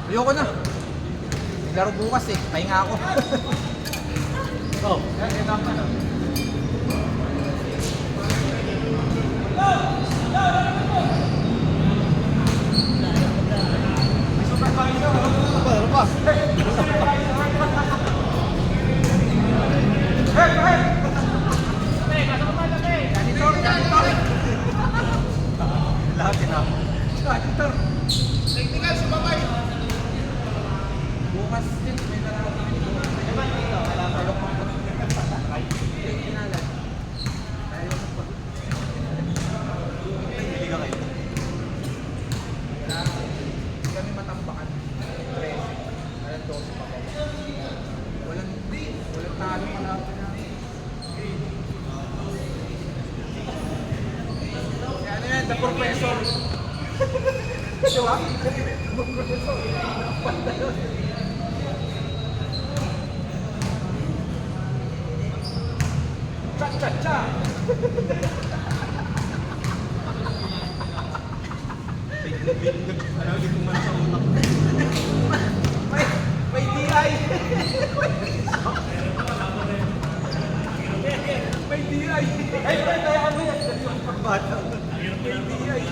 Ayoko na. Naglaro bukas eh. Pahinga ako. Oh, yan ang ano. Ano pa? Lahat tinapos. Technical sa babay. Bukas din. May nalaro. Naman dito, kailangan ko. Hindi ka kayo. Kami matambakan. 13. Alam 12 pa ba? Walang talo malapit na. Ano yan? The Professor. Diba? The Professor. Cha-cha-cha! Ano, hindi ko man sa utak. May DI! May DI! Ay, kaya kami yan. Pagbata. May DI!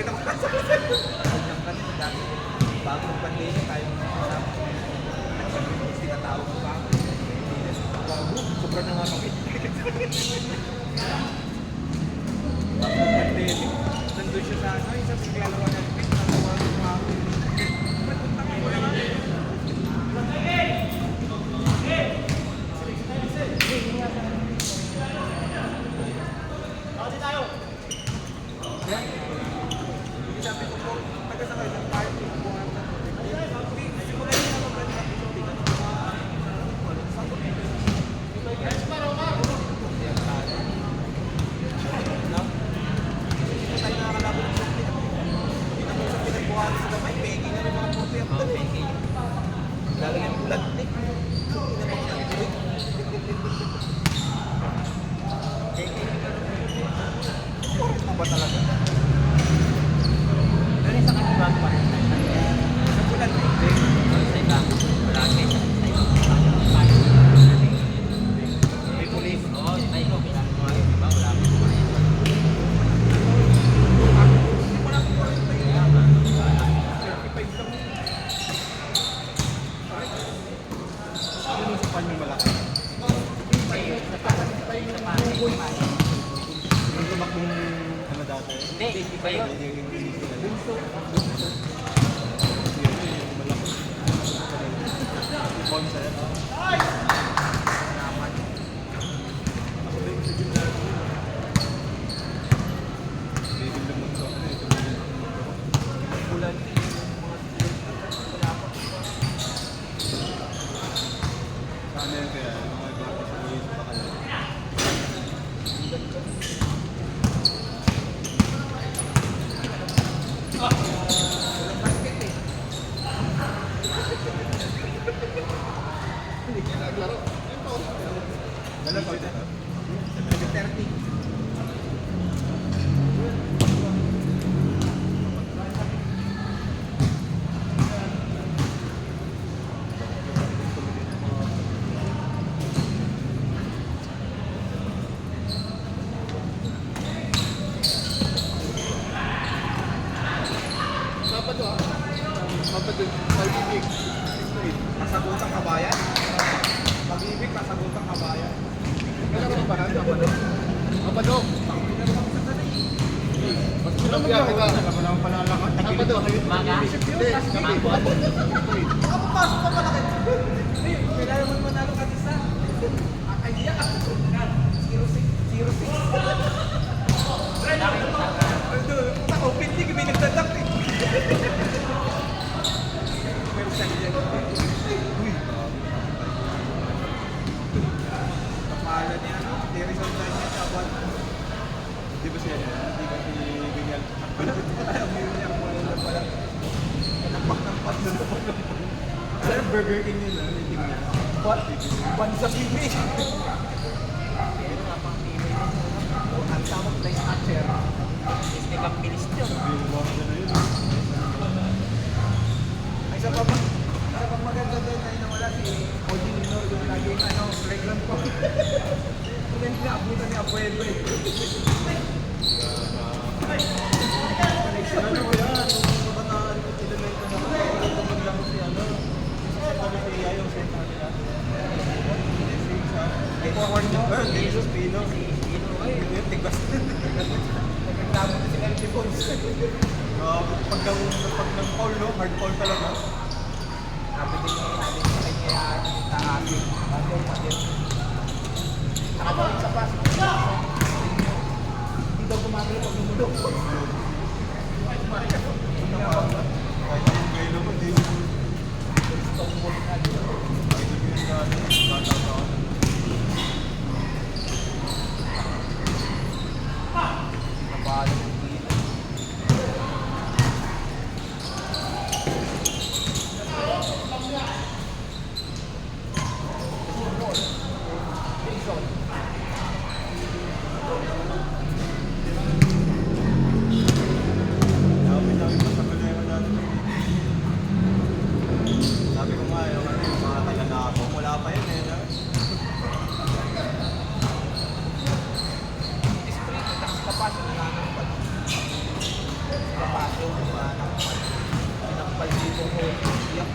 pinapasok ko sa'yo. Ganyan kami, dati. Bagong pandemya tayo kasama. Tinatawag ko pa ako. Bago, sobra na nga kami. Bagong pandemya. Nandun siya sa ano, isang siglalawa ng pit. Natawag ko pa ako. Matunta kayo lang. Sabi ko po, taga-sakay ng party. Lalagyan ng ulat ni. Ano ba talaga? Ano yung sa kanila pa? Sa ulat ni. Sa iba, marami. Sa iba, May pulis. oo, sa iba, kailangan mo ngayon, di ba? Wala mo ngayon. Hindi mo lang po rin tayo. 35 lang. Ano sa panyong malaki? Yung tumakbong ano dati? Hindi, iba yun. Ulan. Sana yun kaya, yung mga iba sa buhay pa kaya. Walang basket eh. Hindi ka naglaro. Wala pa dito. 30. Kapatid, pag-ibig. Kasagutang kabayan. Pag-ibig, kasagutang kabayan. Kailan ka ba na? Kapatid. Mas kulang ka. Wala naman pala lang. Kapatid. Maga? Hindi. Mago? Nakapapasok pa pala kayo. Hey, kailangan mo manalo ka isa. Akaya. 06. Puta ko, pinti kami nagdadak eh. Pero sa niya. Uy. Kapalan niya, no? Terison tayo niya, kapan. Di ba siya? Di ba si Binyal? Alam mo yun niya, wala na pala. Nampak na naman. Sir, Burger King yun ah. Yung team niya. Bansa Pimi. Pero nga pang pili. Ang tamang place catcher. Hindi kang bilis yun. Sabi mo ba na yun? Ay, isa pang maganda doon na inawala si Odi Nino, yung laging playground ko. Kung hindi naabutan ni Abuelo eh. Ano ko yan? Nung kabataan ko, tinamay ko na ako. Tumag lang ko si ano. Sabi si Yayong Senta nila. Forward mo. Jesus Pino. Yung tigas. Nagreklamo na si Eric Bones. Pag ng foul, no? Hard foul talaga. Sabi din niya, sabi sa kanya, taasin. Pagod. Nakabalik sa pass. Hindi daw gumagay pag lumulog. Kahit yung gay naman, di mo. Stonewall na dito. Kahit yung gay na bata-bata. Napalo ng dito. Jason. yung pinampal dito ko. Iyak.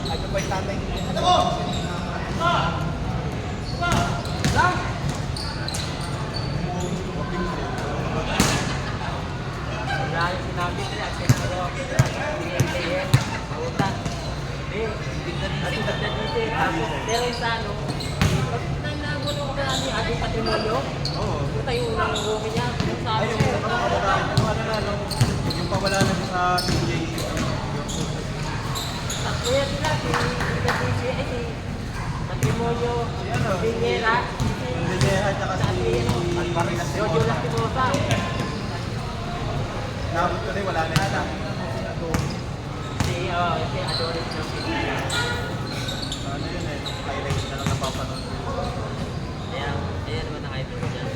Ano ba yung tatay nito? Lang! Wala yung sinabi nila, sinaro, BNKS, puta. Hindi na dito eh. Tapos, pero yung sa ano, pag nanagulong ka ni ating patrimonyo, Oo. puta yung unang rumi niya, yung sa Ay, ano, yung kabataan, yung ano na, yung pawala na siya sa TJ. Kaya sila, si patrimonyo, Si ano? Binyera, Hindi at saka si Jojo Lastimosa. Nabot ko na wala na yata. Si Adonis ng Pilipinas. Ano yun eh, highlights na lang napapanood ko. Kaya, ayan naman ang idol ko dyan.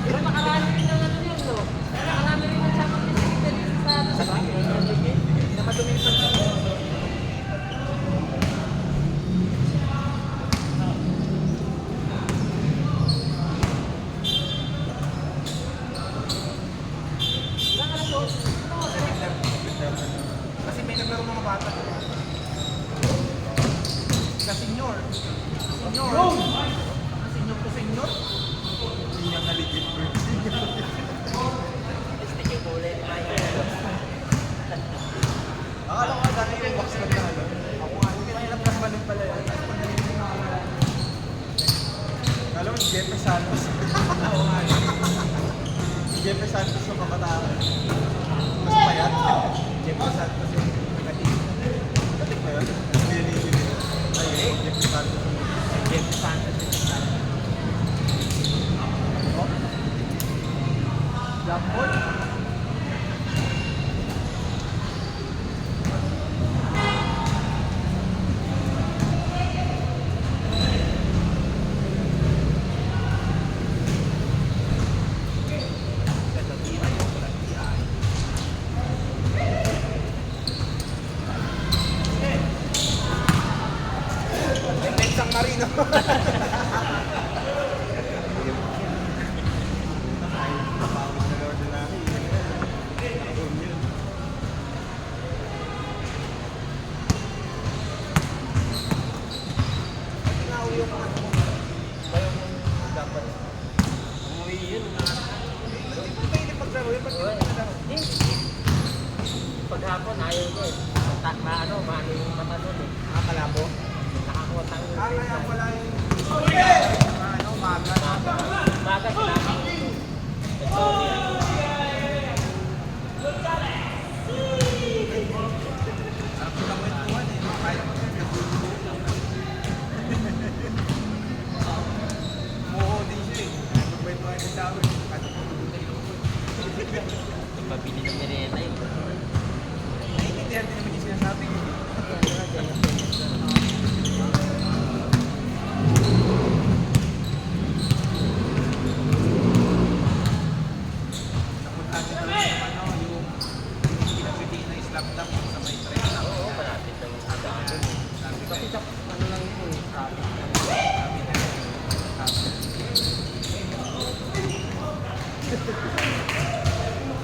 Pero nakarami rin ng ano yun, no? Nakarami rin ng Champions League na dito sa ano, sa Hindi na madumi yung pansin. Ilang alas yun? Kasi may naglaro mga bata. Ka senior. Senior. Senior to senior. Senior na legit bro. Stick yung kulay ni Mike. Akala ko dati yung box na ano. Ako nga, hindi mahirap lang balik pala yun. Akala ko si Jeppe Santos. Oo nga. Si Jeppe Santos ng kabataan. Mas payat. Jeff Santos yung naging. Katik ba yun? Hindi. Ay, Jeppe Santos. Jeff Santos yung Santos. Jampol. San Marino. Napawis na Lord na namin. Yun. Nauwi yung mga ano. Ba yung dapat. Umuwi yun. Hindi ba yung paglaro? Yung paglaro. Paghapon, ayaw ko eh. Maano yung mata nun eh. Kalabo. Nakakuha tayo. Kaya wala yung ano, maga. Baga sinabi. Ang pinakwentuhan eh. Kaya mo yun. Nagulong lang. Muho din siya eh. Nagkwentuhan din sa akin. Kasi pagulong na ilong. Pabili ng merenda yun. Naiintindihan din naman yung sinasabi ko. Napunta din naman yung ano, yung pinagpiti na Islam dam sa may train na. Oo, malapit lang sa daan. Sabi ko, Kasi sa ano lang yun eh. sabi na.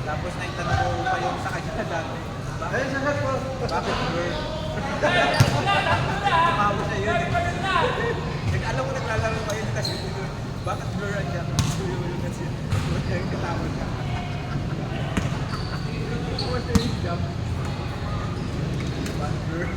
Tapos naitanong ko pa yung sa kanya dati. Ayun, sahat po. Bakit girl? Tumawa siya yun. Alam ko naglalaro pa yun kasi yun. Bakit blur ang dyan? Yun kasi. Yung katawag ka. What the jump? Bakit blur?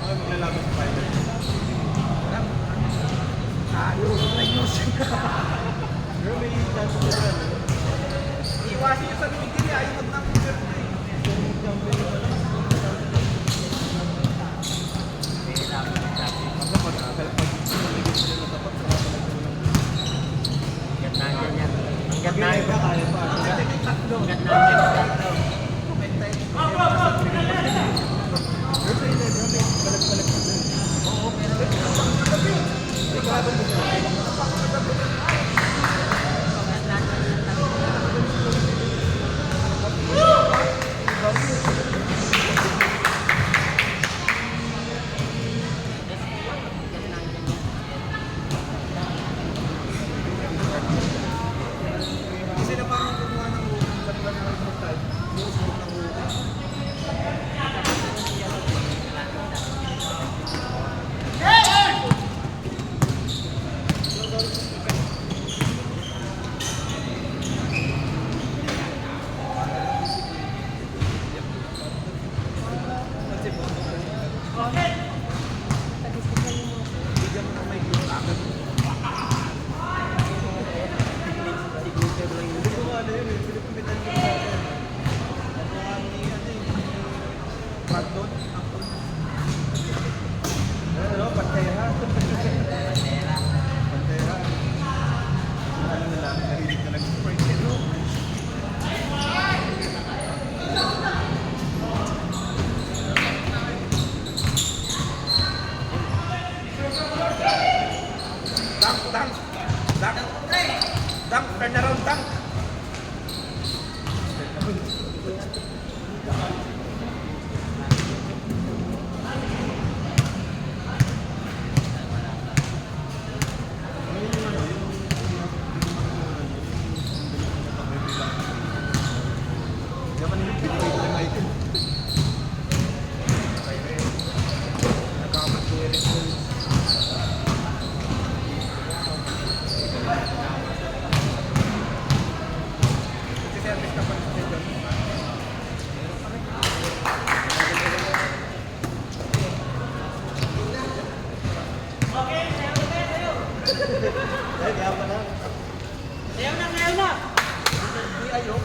Ay, maglalaban sa fighter. Ayos na yun. Pero may chance na yan. Iwasin niyo sa bibigyan niya. Ayaw mag-number eh. Champion na lang. Mahirap, sabi. Kasi pag sumigit sila na dapat, wala talaga sila. Hanggat nandiyan yan. Hanggat Pag nandiyan. ka, kaya pa. Hanggat nandiyan yung tatlo. Pero sa inyo, grabe, balag-balag na din. Oo, pero May kalaban mo sila. hanggat nandiyan yung tatlo. Hanggat nandiyan yan. Kasi naman yung kumuha ng unang balikan ng immortal. Yung suot ng unang. Kasi bigyan mo ng may group agad. Signature lang yun. Hindi ko nga ano yun eh. Pinipitan ko sa akin. Ano nga ni ano eh, ni Brandon. Ano, Pantera. Pantera. Pantera. Ano na lang, narinig na nag-spray. Pero, Dunk, dunk, dunk, dunk, turn around, dunk. naman yung pinipit na item. Nagkakamatuwi rin po. Kasi service na pa rin siya doon. Dahil kaya pala. Sayaw na, sayaw na! Hindi ayok.